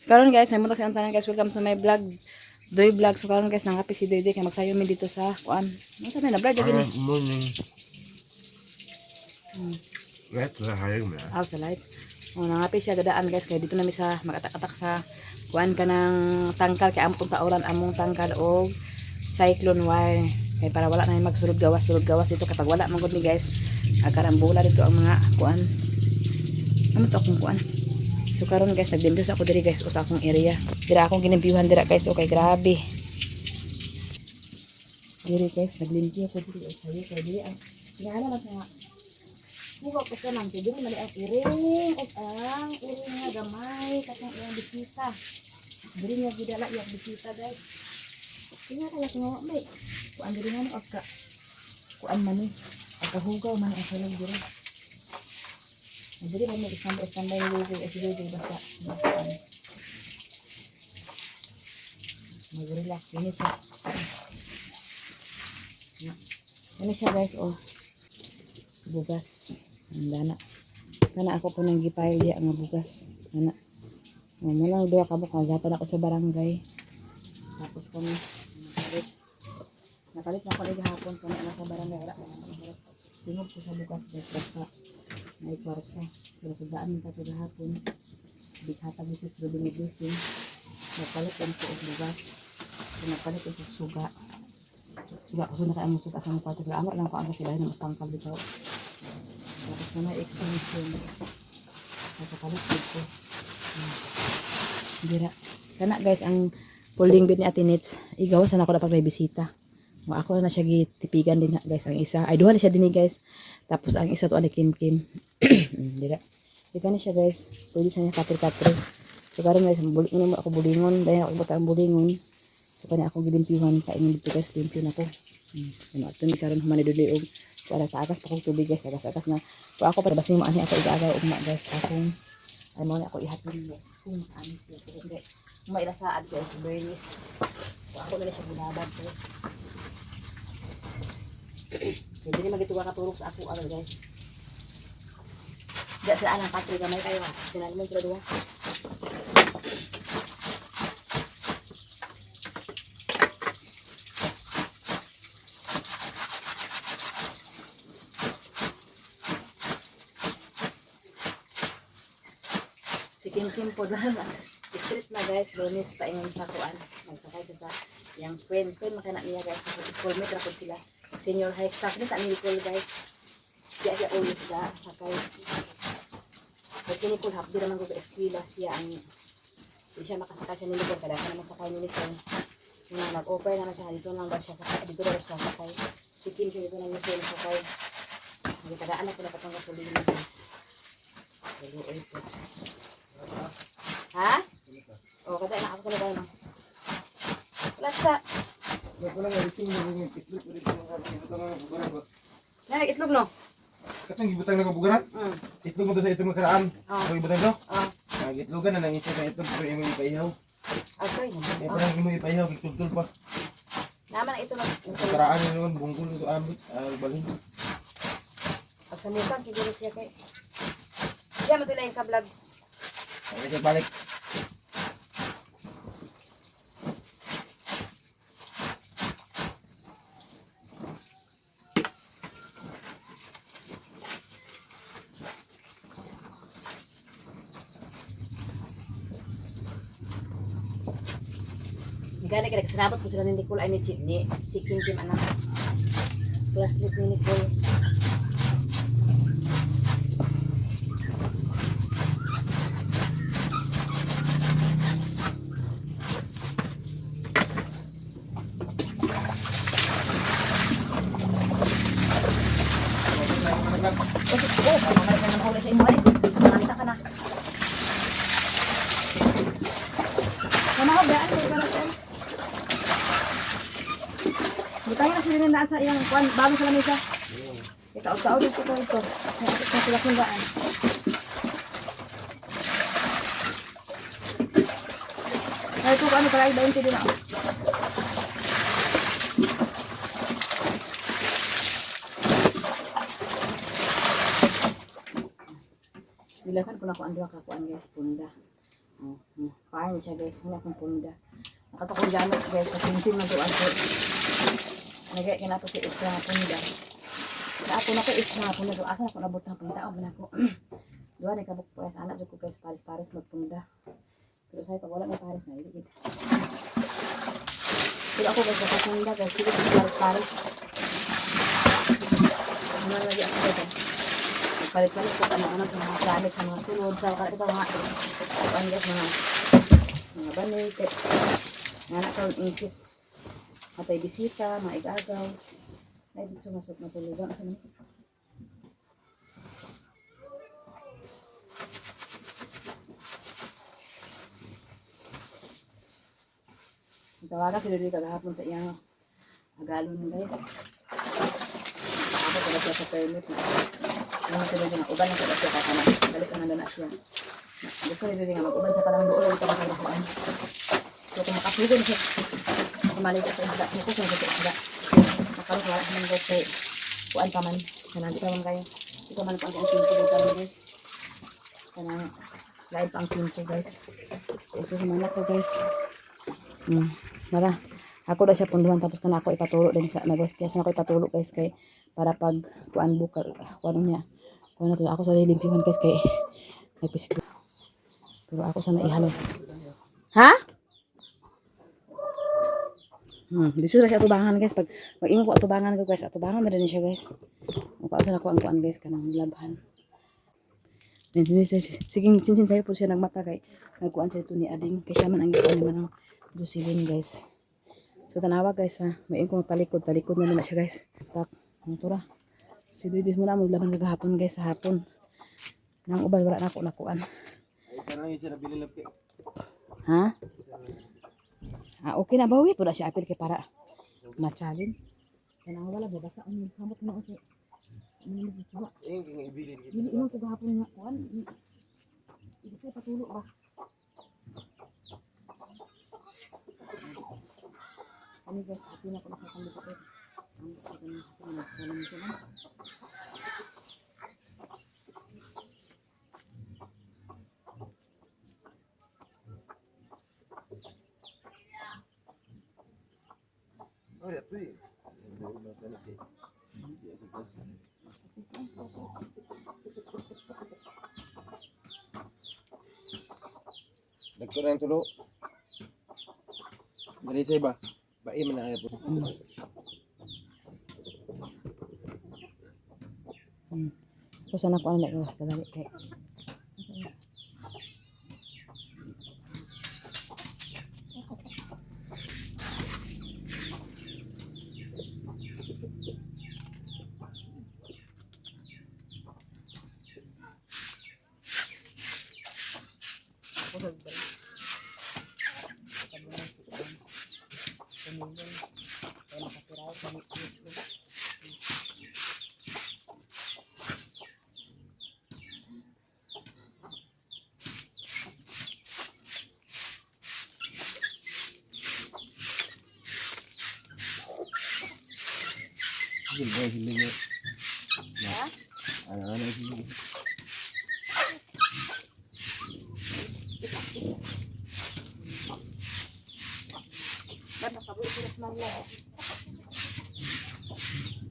Karon guys, may munta sa tanan guys. Welcome to my vlog. Doy vlog. So karon guys, nangapi si Doy kay magsayo mi dito sa kuan. Ano sa na vlog gini? Morning. Light sa hayag mo. Sa light. Oh, nangapi siya dadaan guys kay dito na mi sa magatak-atak sa kuan kanang tangkal kay ampong kauran among tangkal og cyclone wire. Kay para wala na magsulod gawas dito kapag wala man gud ni guys. Agkarambula dito ang mga kuan. Ano to akong kuan? So karon guys, naglimpyo sa ako diri guys o sa akong area. Dira akong ginimpyuhan dira guys, okay grabe. Diri guys, naglimpyo ako diri o sayo kay diri ang ngala man sa buka ko sa nang diri mali ang iring at ang iring nga gamay katong iyang bisita. Diri nga gidala iyang bisita guys. Tingnan kaya nga may kuan diri nga ka kuan man ni pagkahugaw man ang salag diri. Jadi may standby dulu basta mag-relax ini siya. Ini siya guys oh. Bugas. Ang dana. Kana ako po nang gipile dia nga bugas. Ana. Mo lang duha ka buka gatan ako sa barangay. Tapos kami nakalit na ko ni gahapon kami ana sa barangay wala na. Tingog ko sa bugas basta may kwarta. Pero sudaan yung pati lahapon. Bighatag ito sa rubing blessing. Napalit yung suot bugas. Napalit yung suga. Suga ko na kaya mong suga sa mga kwarta. Pero amor lang ko ang sila ng tangkal dito. Tapos na may extension. Napalit dito. Dira. Kana guys, ang folding bed ni Ate Nits. Igawasan ako na pag may bisita. Ako na siya gitipigan din guys. Ang isa. Ay, duha na siya din guys. Tapos ang isa to ani kim-kim. Dira. Ika na siya guys. Pwede siya niya kapir-kapir. So karon guys, bulingon ako bulingon. Dahil ako ibutang bulingon. So kanya ako gilimpyuhan. Kainin dito guys. Limpyo na ko. Ano ito ni karon humani duli og. Para sa agas pa kong tubig guys. Agas-agas na. So ako para basin mo ani ako igagay ugma guys. Akong ay mo na ako ihatid guys. Kung anis ko. Hindi. Mailasaad guys. Bernice. So ako na siya bulabad guys. Jadi magituwa ka turok sa ako agad guys. Diya sa alang katri gamay kayo ha. Sinali mo yung dua. Si Kim po doon. Street na guys. Lunis pa ingon sa kuan. Magsakay sa yung friend. Friend makanak niya guys. Schoolmate rakod sila. Senior high staff ni tak Nicole guys. Dia ulit da sakay. Kasi Nicole half di naman ko eskwela siya ang di siya makasakay siya ni Nicole kada naman sakay ni Nicole. Nga nag-offer naman siya dito lang daw siya sakay. Dito daw siya sakay. Si Kim dito nang Nicole sakay. Nagtagaan ako na patong gasolina guys. Ha? Oh, kada na ako sa lugar no. Lasa. Wala nga iting mo itlog ulit mo ibutang nga bugaran ba? Na itlog no. Katong ibutang nga bugaran? Itlog mo sa itong karaan. O ibutang do? Itlogan na lang ito sa itlog pero imo ipaihaw. Okay. E parang imo ipaihaw gitultul pa. Naman na ito lang. Karaan ni naman bunggol ito ambit balhin. Pag sa muka siguro siya kay. Diyan mo tulayin ka vlog. Okay, balik. Gani kaya kasanabot po sila ni Nicole ay ni Chicken Kim anak. Classmate ni Nicole. Mamalik na ng huli sa inyo guys. Nakita ka na. Mamahog daan kayo para sa butangin na sila nandaan sa iyang kuwan, bago sa lamesa. Ikaw-tao dito ko ito. Sa sila kundaan. Ay, ito ano pala, iba yung tindi na. Bilakan ko na ko ang duha ka kuan guys, punda. Kain siya guys, hindi akong punda. Nakatukong gamit guys, kasinsin man doon ko. Nagay kinato si extra nga punda. Na ako na ko extra nga punda doon. Asa na ko nabot ng punda, o na ko. Doon ay kabuk po guys, anak ko guys, pares-pares magpunda. Pero sa'yo pag wala may pares na, iligid. Pero ako guys, kapasunda guys, hindi ko pares-pares. Ano lagi ako guys. Palit-palit ko ano sa mga gamit, sa mga sulod, sa mga ito mga banig, nga na karon inkis, matay bisita, mga igagaw, ay dito masok matulugan, asa man. Tawagan si Dili kagahapon sa iyang agalon guys. Ako pala siya sa permit. Ano sila din uban na sa siya kakana. Balik na na siya. Gusto ni Dili nga mag-uban sa kanang doon ito makalakuan. So kung makaplugan siya, kumaligas sa isda. Ito siya sa isda. Makaroon ko ng guys kay kuan pa man. Kanang di pa man kayo. Ito man po ang pinto dito guys. Kanang lain pa ang pinto guys. Ito sa manak ko guys. Nara. Ako na siya punduhan tapos kana ako ipatulo din sa na guys. Kaya sana ako ipatulo guys kay para pag kuan bukal kuan niya. Kuan na ako sa lilimpihan guys kay napisik. Pero ako sana ihalo. Ha? Dito na siya atubangan guys. Pag mag-ingon ko atubangan ko guys. Atubangan na rin siya guys. Kung ano na ko ang kuan guys. Kanang labhan. Sige, sinsin sa'yo po siya nagmata kay nagkuan sa ito ni Ading. Kaya siya man ang ikuan naman ng Jocelyn guys. So tanawa guys ha. May ko palikod. Palikod na na siya guys. Tak. Ang tura. Si Didis mo na maglaban kagahapon guys sa hapon. Nang uban wala na ako nakuan. Ay, sana yung sinabili lang kayo. Ha? Okay na bawi po na siya apil kay para ma-challenge. Kanang wala babasa ang samot na okay. Ano ba? Eh, yung ibili. Dili mo kagahapon nga kuan. Hindi ko patulo ba. Kami guys, happy na ko na sa kandito ko. Ang happy na ko na. Oh, ya, tuh. Nagko na yung tulo. Dari sa iba. Bae man na kaya po. Kung saan ako ang nagkakas kadali kay. Hiling mo. Ha? Ano hiling.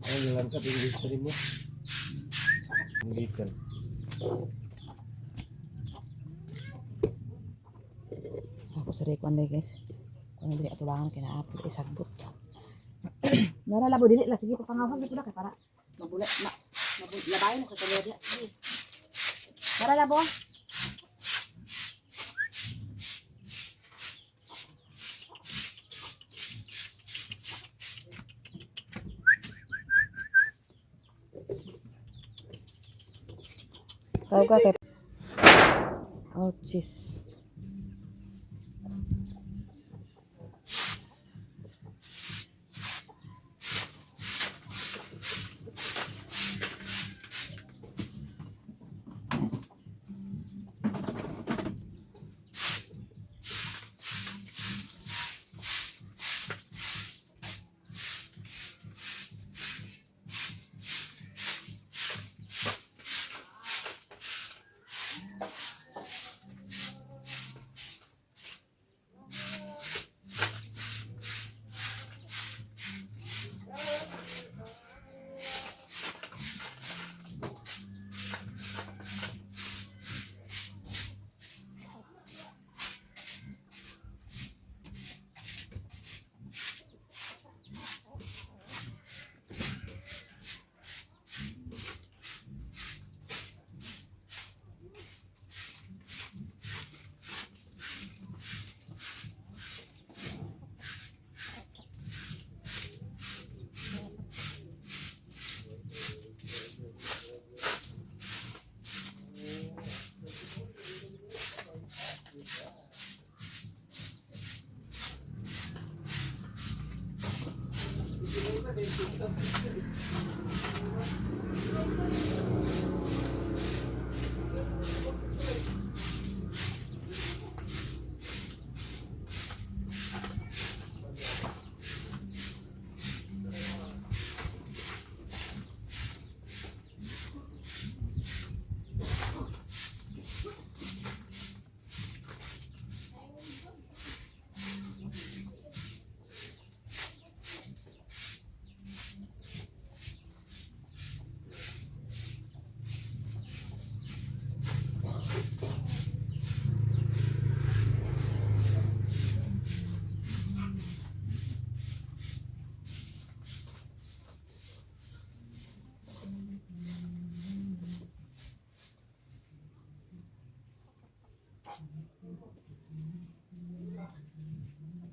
Ano lang ka tingin history mo? Ngikan. Ako sa rekwan dai guys. Kung dili atubangan kina apil isagbot. Nalabo dili la sige papangawan dito na kay para mabulat labayin ko sa lodi. Sige. Para labo. Tawag ka kay oh, cheese.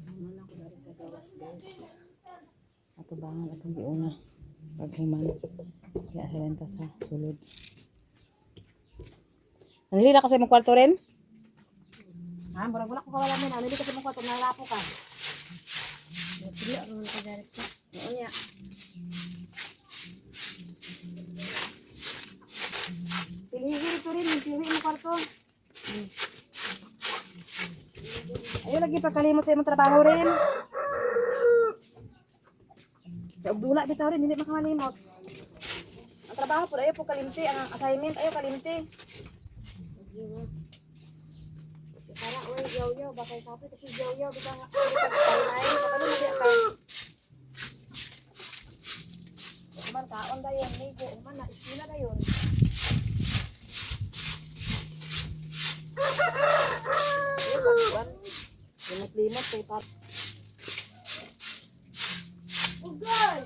Sumalang ko dari sa gawas guys. Atubangan atong giuna. Paghuman. Kaya salenta sa sulod. Nanili na kasi mong kwarto rin? Ha? Murag-wala ko kawala mo na. Nanili kasi mong kwarto. Nalapo ka. Nanili ako naman ka direct siya. Oo niya. Pilihiri ko rin. Pilihiri mo kwarto. Ayaw lagi pagkalimot sa imong trabaho rin. Dula bitaw rin, hindi makamalimot. Ang trabaho po, ayaw po kalimti. Ang assignment, ayaw kalimti. Para, oy, yaw-yaw, bakay kape, kasi yaw-yaw, bita nga, pag-alay, kapalo na diya ka. Kuman, kaon da yun, ligo, kuman na, iskila da yun. Ayaw, pag-kuan. Limot-limot, kay Pat. Ugay!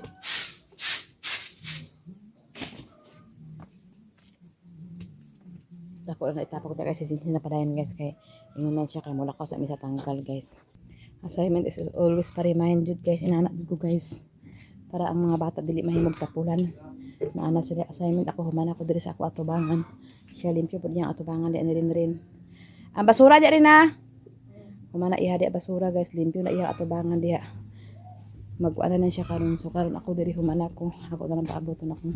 Dako lang itapa ko tayo kasi sinsin na padayon guys kay ingon man siya kay mula ko sa misa tangkal guys. Assignment is always pa-remind jud guys, inanak jud ko guys. Para ang mga bata dili mahimog tapulan. Naana sila assignment ako humana ko diri sa ako atubangan. Siya limpyo pud niyang atubangan di rin. Ang basura di rin na. Humana iha di basura guys, limpyo na iya atubangan diha. Magkuana na siya karon so karon ako diri humana ko. Ako na lang paaboton ako.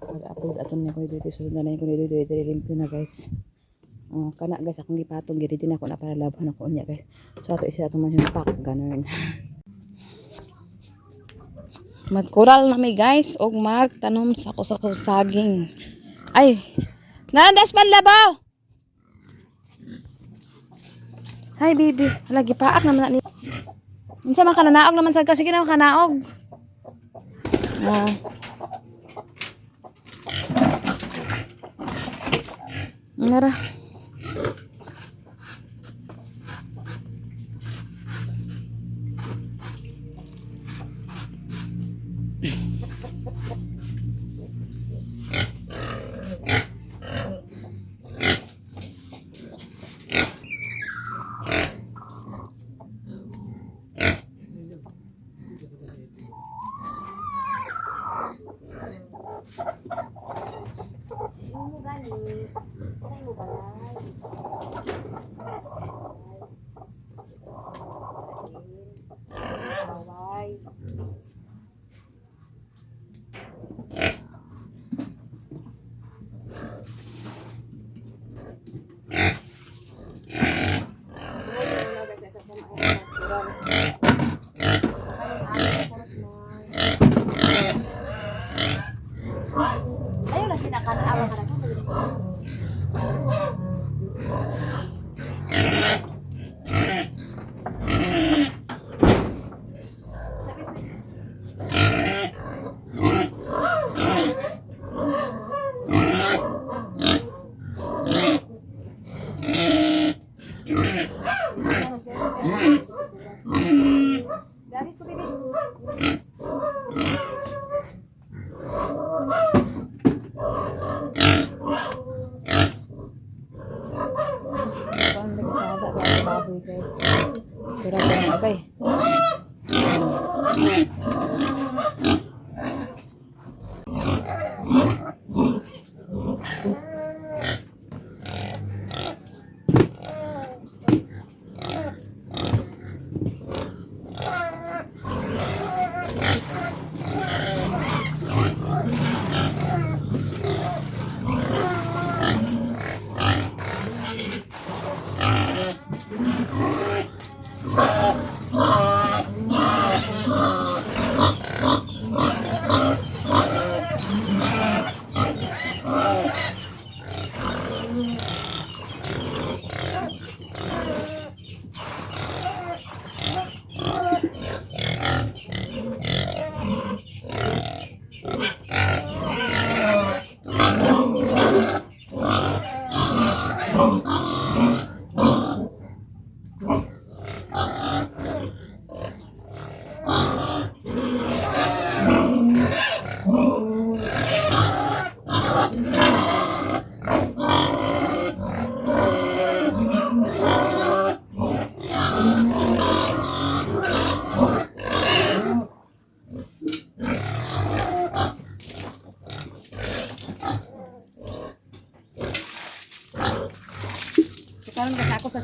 Pag-upload aton nga ko dito so na ko dito limpyo na guys. Kana guys akong gipatong gid din ako na para laban ako unya guys. So ato isa ato man yung pack ganun. Magkural na mi guys og magtanom sa saging. Ay, naandas man labaw. Hi baby, lagi paak naman na ni. Unsa man kananaog naman sa sige na kanaog. Nara. Ayaw lang kinakanawa ka na. Okay.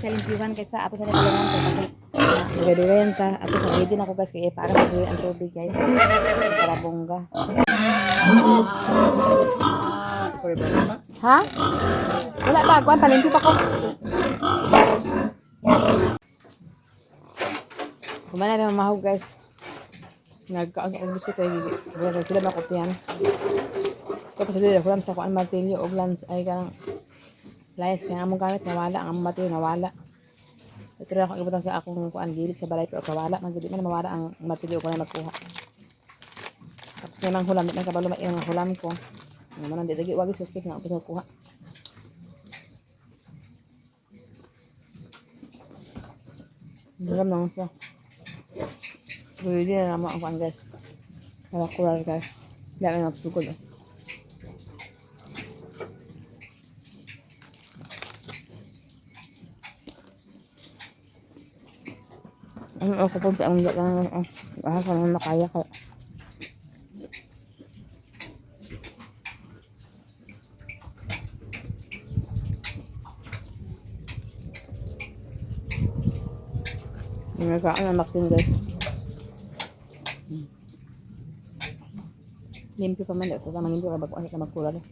siya limpyuhan kaysa ato sa nagulungan ko kasi nagadiwayan ta. Ato sa din ako guys kaya para sa ang tubig guys. Para bongga. Ha? Wala ba? Kuan palimpyo pa ko. Kumana na mahog guys. Nagkaon sa biskuit ay wala sila ba kopyan. Tapos dili ko lang sa kuan martilyo og lance ay kanang layas kaya among gamit nawala ang among martilyo nawala. Ito rin ako ibutang sa akong kuan gilid sa balay pero kawala man gid man mawala ang martilyo ko na magkuha. Tapos namang hulam na kabalo may ang hulam ko. Naman hindi dagi wagi suspect na ako kuha. Hulam lang siya. Hindi na naman ang kuan guys. Nakakular guys. Dami na nagsugod eh. Ano ako po ang hindi lang sa mga nakaya ka. Nagkaan na maktin guys. Limpyo pa man daw. Sa tamang limpyo ka bago ka magkular eh.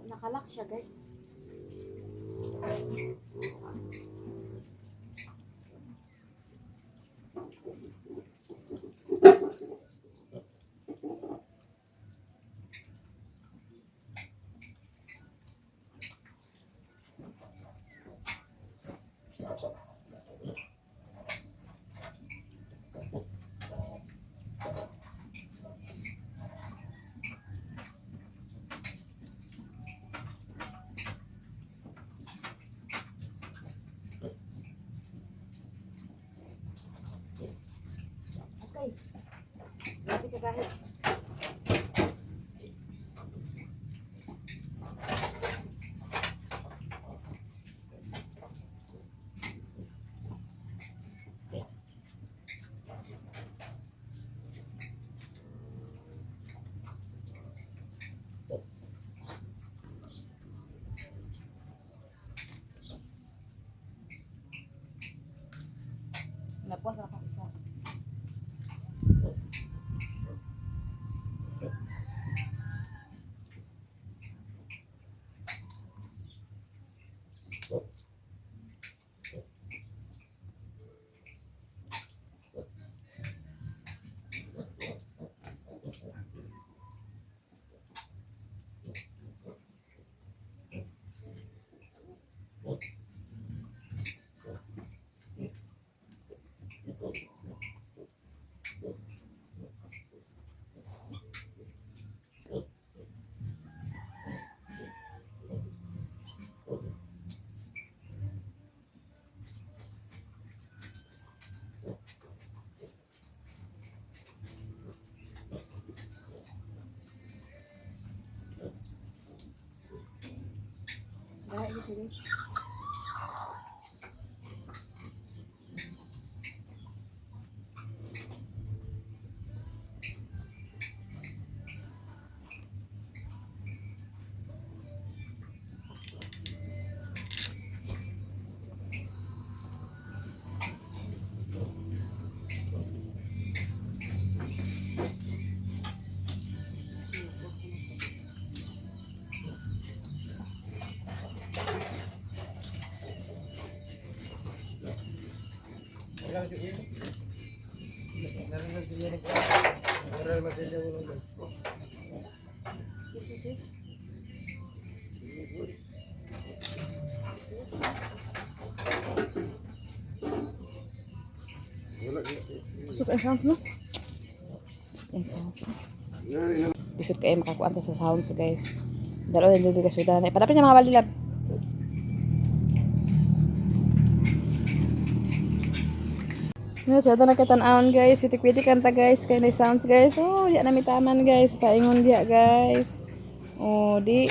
Nakalak siya guys. Okay. Grabe ka kahit. Napuas ako isa. Dahil ito guys. Narinig ko yan. Narinig ko yan. Kusog ang sounds, no? Kusog ang sounds. Bisod kayo makakuanta sa sounds, guys. Dalo din dito kasudan. Padapin niya mga balilab. No, sa na kitan-aon, guys. Pitik-pitik kanta, guys. Kaya na sounds, guys. Oh, di na taman, guys. Paingon dia, guys. Oh, di.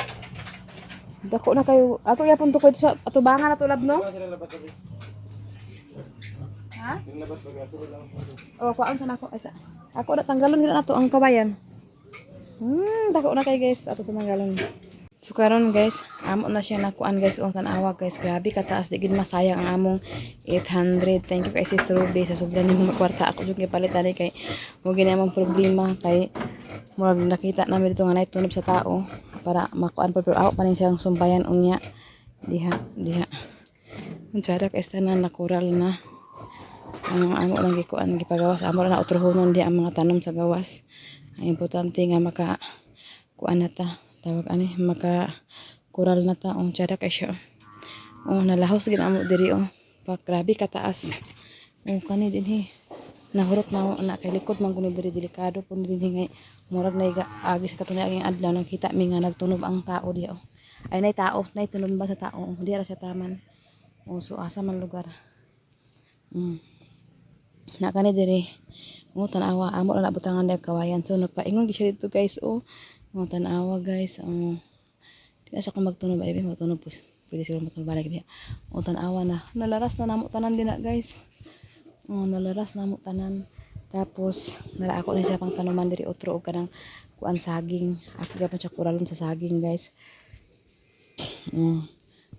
Dako na kayo. Ato yapon tukod sa atubangan na tulab, no? Ha? Oh, kuan sa nako. Asa. Ako na tanggalon nila nato ang kawayan. Dako na kay guys. Ato sa tanggalon. So karon guys, amo na siya nakuan guys. Oh, tanawa guys. Grabe kataas di gid masayang ang among 800. Thank you kay Sister Ruby sa sobra nimong kwarta. Ako jud gipalitan kay mo gini among problema kay murag nakita namin dito nga nay tunob sa tao para makuan pero ako pa nin siyang sumbayan unya. Diha. Unsa kay tanan na koral na. Ang amo lang gikuan gipagawas amo na utrohonon di ang mga tanom sa gawas. Ang importante nga maka kuan na ta tawag ani maka koral na ta ang tiada kay siya. Oh nalahos gid amo diri oh. Pa grabe kataas. Oh kani dinhi nahurot na kay likod man kuno diri delikado pun dinhi ngay murag nay agi sa katunay aging adlaw nakita mi nga nagtunob ang tao di oh. Ay nay tao nay tunob ba sa tao di ra sa taman. Oh so asa man lugar. Na kani diri mo tanawa amo na butangan dag kawayan so nagpaingon gyud siya dito guys oh mo tanawa guys di asa ko magtunob ay magtunob po pwede siguro magtunob balik diha mo tanawa na nalaras na namo tanan din na guys nalaras na mo tanan tapos nala ako na siya pang tanuman diri otro og kanang kuan saging ako gyapon siya kuralon sa saging guys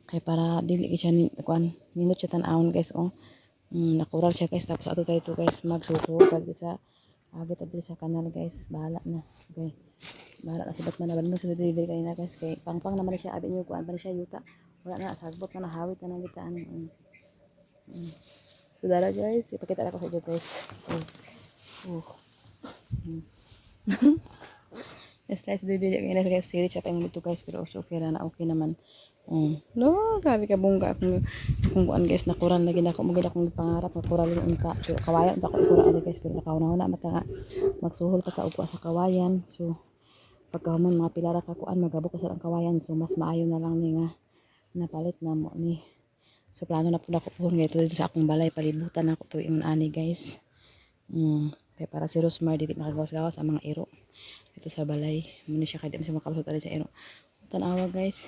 kay para dili siya ni kuan minut siya tan-awon guys oh. Nakural siya guys tapos ato tayo guys magsuko pag sa agit agit sa kanal guys bahala na okay bahala na si Batman na balno sunod dili kanina guys kay pangpang naman siya abi niyo kuan pa siya yuta wala na sagbot na nahawit na nang gitaan so dara guys ipakita na ko sa inyo guys slice dili kanina guys sili siya pang dito guys pero okay na okay naman no, grabe ka bungga akong kuan guys nakuran lagi na ako magid akong pangarap nga kuralin unta pero kawayan ta ko ikura guys pero nakauna mata nga magsuhol pa ka upo sa kawayan so pagkahuman mga pilara ka kuan magabok ka sa ang kawayan so mas maayo na lang ni nga napalit na mo ni so plano na pud ako puhon dito sa akong balay palibutan ako to ingon ani guys kaya para si Rosmar dili makagawas-gawas ang mga iro dito sa balay muna siya kay di siya makalusot ali sa iro tanawa guys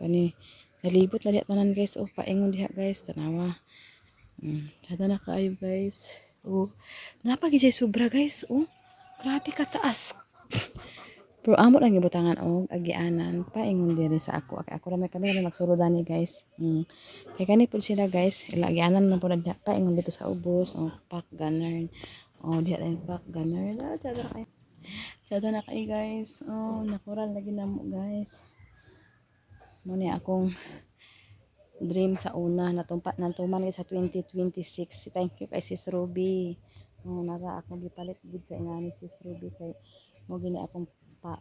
kani nalibot na diha tanan guys paingon diha guys tanawa sada na kaayo guys napagi siya sobra guys grabe kataas pero amo lang gibutangan agianan paingon diri sa ako ra may kami magsulodani guys kay kani pud sila guys agianan na pud paingon dito sa ubos pack gunner diha rin pack gunner sada na kay guys nakural lagi na mo guys muna akong dream sa una natuman sa 2026 thank you kay Sis Ruby nara ako gipalit gid sa inani Sis Ruby kay mo gini akong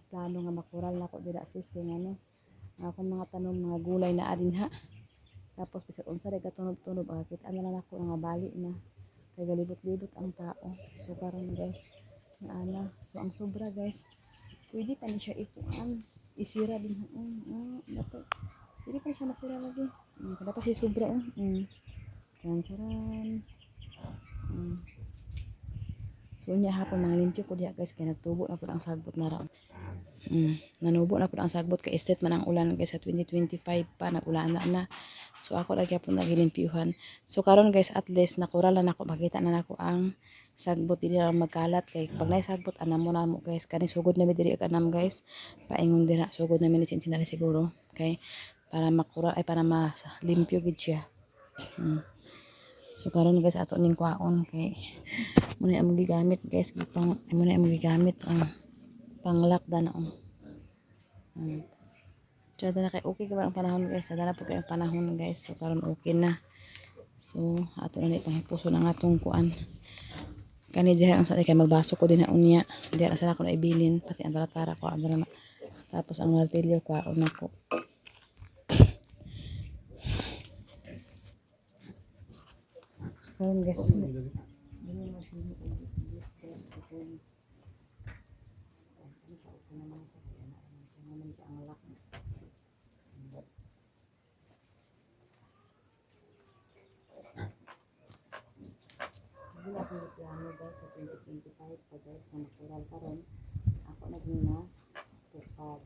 plano nga makural nako dira sis kay ngano akong mga tanom mga gulay na adin ha tapos bisag unsa day katunob-tunob kita na lang ako nga bali na kay galibot-libot ang tao so karon guys ana so ang sobra guys pwede pa ni siya isira din dapat pwede pa siya masira lagi kada pa siya sobra charan so nya hapon mga limpyo ko diha guys kay nagtubo na pud ang sagbot na ra nanubo na pud ang sagbot kay estate man ang ulan guys sa 2025 pa nagulan na so ako lagi po nagilimpyuhan so karon guys at least nakural na nako makita na nako ang sagbot dili lang magkalat kay pag nay sagbot anam mo na mo guys kani sugod na mi diri kanam guys paingon dira sugod na mi ni sintinali siguro kay para makural ay para limpyo gid siya so karon guys ato ning kwaon kay muna ang gigamit guys muna ang gigamit panglakda na sada na kay okay ka ba ang panahon guys sada na po kay ang panahon guys so karon okay na so ato na itong puso ng atong kuan Kani diha ang sa kay magbaso ko din na unya. Diha na sana ko na ibilin pati ang talatara ko andra na. Tapos ang martilyo ko una ko. So guys, wala akong plano guys sa 2025 pa guys na natural karon. Ako naging na tupad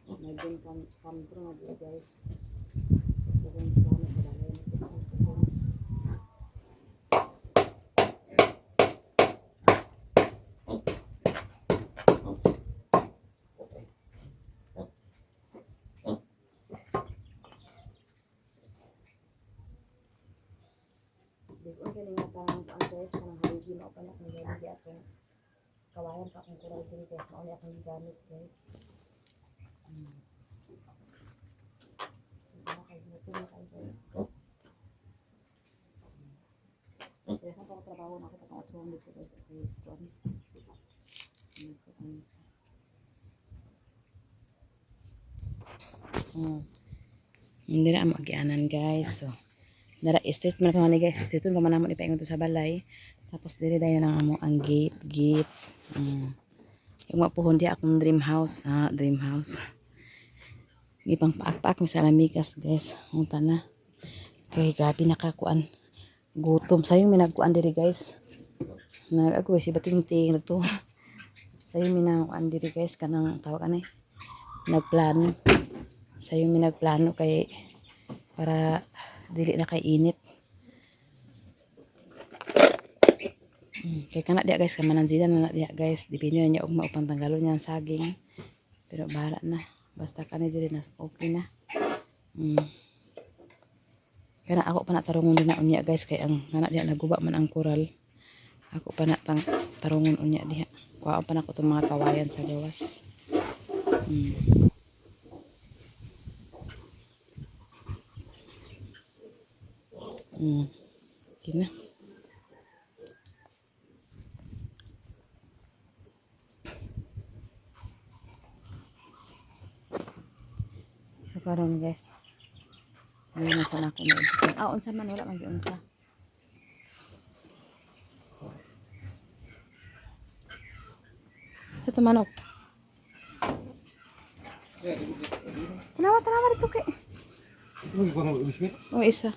naging come true na di guys. So kung plano sa dalay nito Kung kini nga parang ang guys kanang haligi mo pa na kung haligi atong kawayan pa kung kural diri guys mao ni akong gamit guys. Kaya sa ako trabaho na ako patong atong dito guys okay tuan. Hindi na mag-ianan guys. So nara street man ko ni guys. Street man man namo ipaingon to sa balay. Tapos dire dayon ang amo ang gate. Yung mapuhon di akong dream house, dream house. Gipang paak-paak mi sa lamigas guys. Unta na. Kay gabi nakakuan. Gutom sayo mi nagkuan diri guys. Nag-ako si batingting to. Sayo mi nagkuan diri guys kanang tawag ani. Nagplano. Sayo mi nagplano kay para dili na kay init. Kay kana dia guys kamanan sila na dia guys dipinyo na niya og maupang tanggalon niya ang saging. Pero bahala na. Basta kani dili na okay na. Kana ako pa na tarungon din na unya guys kay ang kana dia naguba man ang koral. Ako pa na tarungon unya diha. Kuha pa na ko tong mga kawayan sa gawas. Kina. So karon guys. Ayun na sana ako na. Unsa man wala man unsa. Ito manok. Tanawa dito kay. Uy, ko na biscuit. Oh, isa.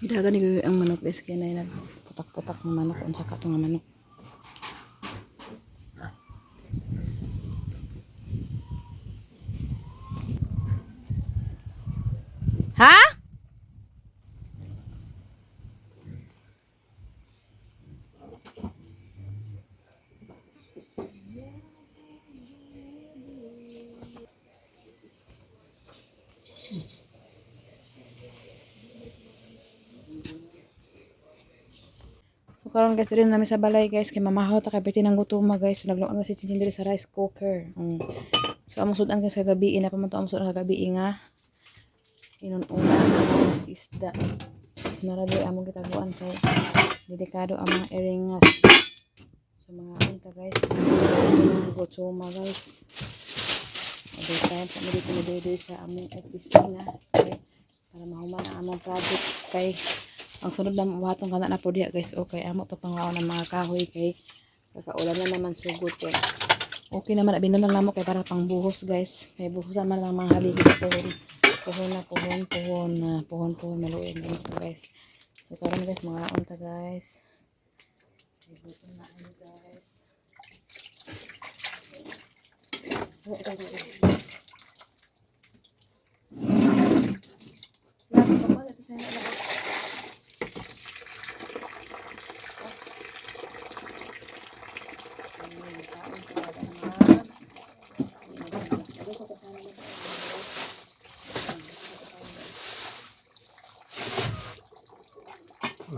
Bidagan ni ang manok guys kaya na putak-putak ng manok unsa ka to nga manok. Ha? So karon guys diri namin sa balay guys kay mamahaw ta kay piti nang gutuma guys. So nagluon na si Chinching diri sa rice cooker. So amo sudan guys sa gabi ina pa man to amo sudan sa gabi nga inon-una isda. Narali amo gitaguan kay delikado ang mga eringas. So mga unta guys gutuma guys. Every time sa dito ni Dodo sa among opisina kay para mahuman ang among project kay ang sunod na buhaton kana na po diha guys okay amo to pangwaon ng mga kahoy kay kakaulan na naman sugod kay okay naman binunan namo kay para pang buhos guys kay buhosan man lang mga haligi puhon maluin dito guys so karon guys mga unta guys ibuton na ano guys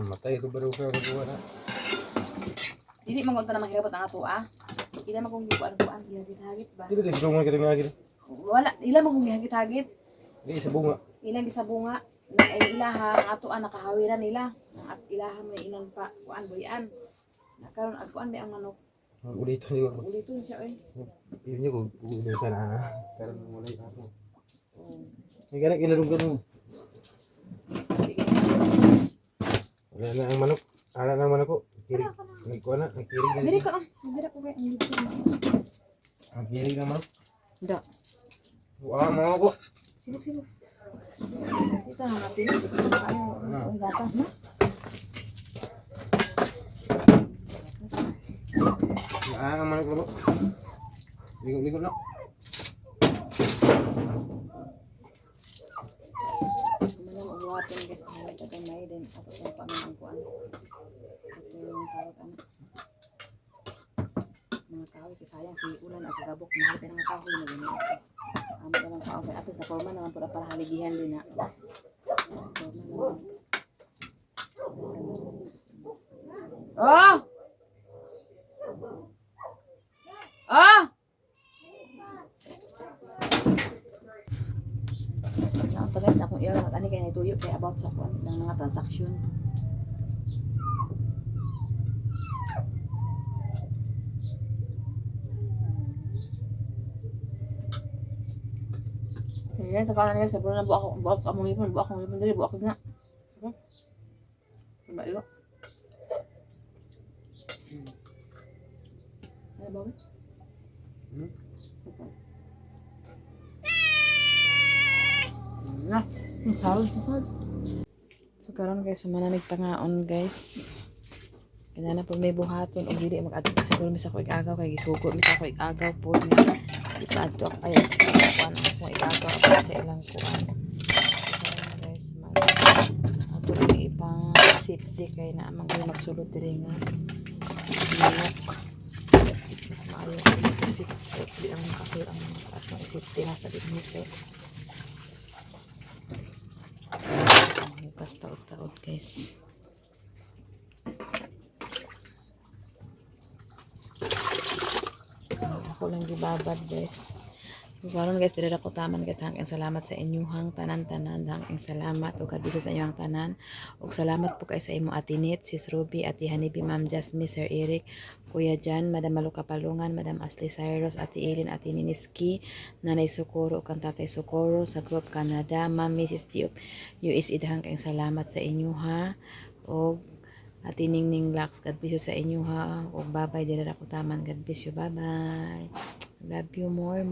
Matay ito baru ka gawa na. Dili man unta na mahirabot ang ato Ila magong gipuan-puan diha hagit ba. Dili tayo mo kita ngagil. Wala, ila mo kung gihagit-hagit. Di sa bunga. Ilang sa bunga. Ay ilaha, ang ato ang nakahawiran nila. Ang ilaha may inon pa, kuan boyan. Nakaroon, kuan may ang manok. Ang ulito niyo. Ulitin siya eh. Yun niyo kung ulitan na. Karon mo wala ako. May ganang inalong ganun. Wala na ang manok. Ara na ang manok ko. Kirig. Nagkuha na. Nagkirig na. Diri ka ah. Diri ko kay ang libro. Ang kirig na manok. Da. Wala ang manok ko. Silog. Kita na natin. Ang gatas na. Wala ang manok ko. Ligo na. Manang uwatin guys. Kahit ito may din. Ako yung paminang kuan. Ito yung tawag ano. Mga kahoy kasi sayang si ulan at gabok mahal tayo ng kahoy na ganyan. Amo ka ng kahoy at least na forma naman pura para haligihan din na. Forma naman. Oh! Oh! Ang pagkat na kung ilang ani kay natuyo kay about sa kuan ng mga transaksyon. Yan, sa kanan nila, sa na buak among ipon dali, buak na. Diba iyo? Ano ba? Na, masal. So karon guys, sumanamig pangaon guys. Kaya na po may buhaton o dili mag-adto siguro misa ko igagaw kay gisugo misa ko igagaw po na ipadto ako ay kuan ako igagaw ako sa ilang kuan. So guys, ato ipang safety kay na amang magsulod diri nga manok. Mas maayo sa safety ang makasulod ang atong safety na sa dinhi kay tas taod-taod guys. Ako lang gibabad guys. Karon guys, diri ako taman guys, hanggang salamat sa inyuhang tanan-tanan, hanggang salamat ug kadto sa inyong tanan. Ug salamat po kay sa imo Ate Nit, Sis Ruby, Ate Hanibi, Ma'am Jasmine, Sir Eric, Kuya Jan, Madam Maluka Palungan, Madam Ashley Cyrus, Ate Eileen, Ate Niniski, Nanay Socorro, ug Tatay Socorro sa Group Canada, Ma'am Mrs. T of USA, hanggang salamat sa inyo ha. Ug Ate Ningning Lax, God bless you sa inyo ha. Ug bye-bye diri ako taman. God bless you. Bye-bye. Love you more.